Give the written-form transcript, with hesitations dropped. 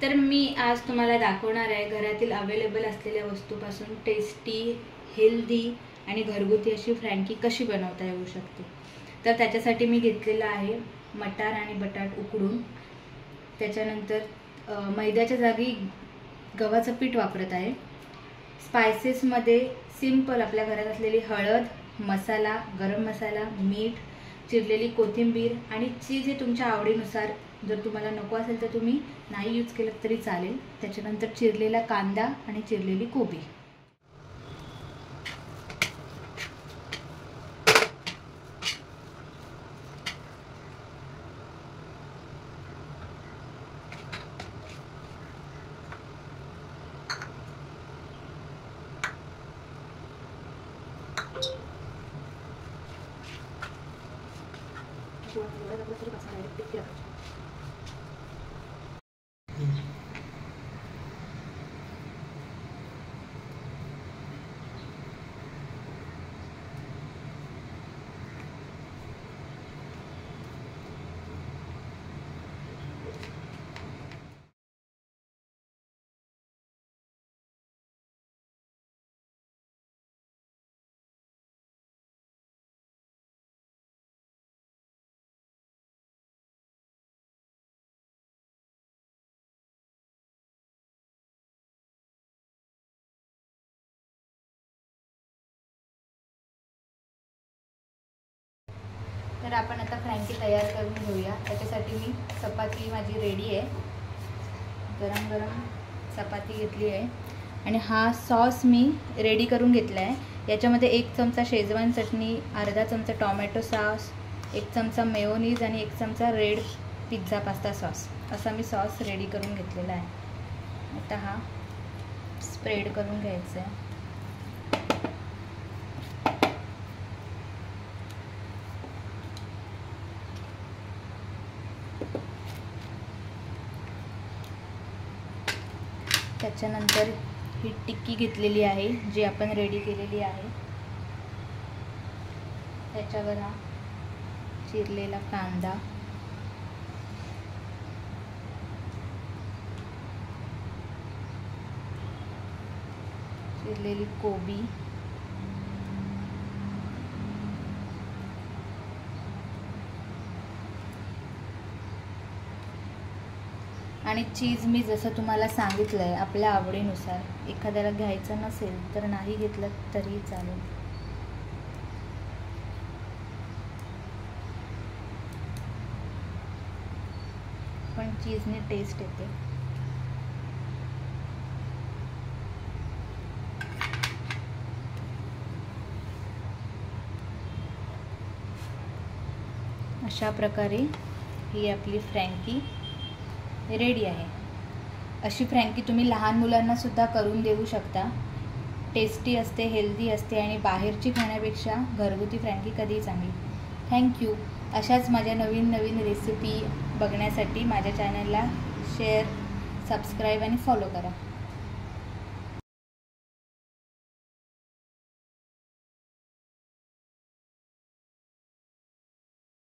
तर मी आज तुम्हाला दाखवणार आहे घरातील अवेलेबल असलेल्या वस्तूपासून टेस्टी, हेल्दी आणि घरगुती अशी फ्रँकी कशी बनवता येऊ शकते। तर त्याच्यासाठी मी घेतलेला आहे मटार आणि बटाट उकडून, त्याच्यानंतर मैद्याच्या जागी गव्हाचं पीठ वापरत आहे। स्पाइसेसमध्ये सिंपल आपल्या घरात असलेली हळद, मसाला, गरम मसाला, मीठ, चिरलेली कोथिंबीर आणि चीज हे तुमच्या आवडीनुसार। जर तुम्हाला नको असेल तर तुम्ही नाही यूज केलं तरी चालेल। त्याच्यानंतर चिरलेला कांदा आणि चिरलेली कोबी। तर आपण आता फ्रँकी तयार करून घेऊया। त्याच्यासाठी मी चपाती माझी रेडी आहे, गरम गरम चपाती घेतली आहे आणि हा सॉस मी रेडी करून घेतला आहे। याच्यामध्ये 1 चमचा शेजवान चटणी, अर्धा चमचा टोमॅटो सॉस, 1 चमचा मेयोनीज आणि 1 चमचा रेड पिझ्झा पास्ता सॉस असा मी सॉस रेडी करून घेतलेला आहे। आता हा स्प्रेड करून घ्यायचा आहे। त्याच्यानंतर ही टिक्की घेतलेली आहे जी आपण रेडी केलेली आहे, त्याच्यावर हा चिरलेला कांदा, चिरलेली कोबी, आणि चीज मी जसं तुम्हाला सांगितलं आहे आपल्या आवडीनुसार। एखाद्याला घ्यायचं नसेल तर नाही घेतलं तरी चालेल, पण चीजने टेस्ट येते। अशा प्रकारे ही आपली फ्रँकी रेडी आहे। अशी फ्रँकी तुम्ही लहान मुलांना सुद्धा करून देऊ शकता। टेस्टी असते, हेल्दी असते आणि बाहेरची खाण्यापेक्षा घरगुती फ्रँकी कधीही चांगली। थँक्यू। अशाच माझ्या नवीन रेसिपी बघण्यासाठी माझ्या चॅनलला शेअर, सबस्क्राईब आणि फॉलो करा।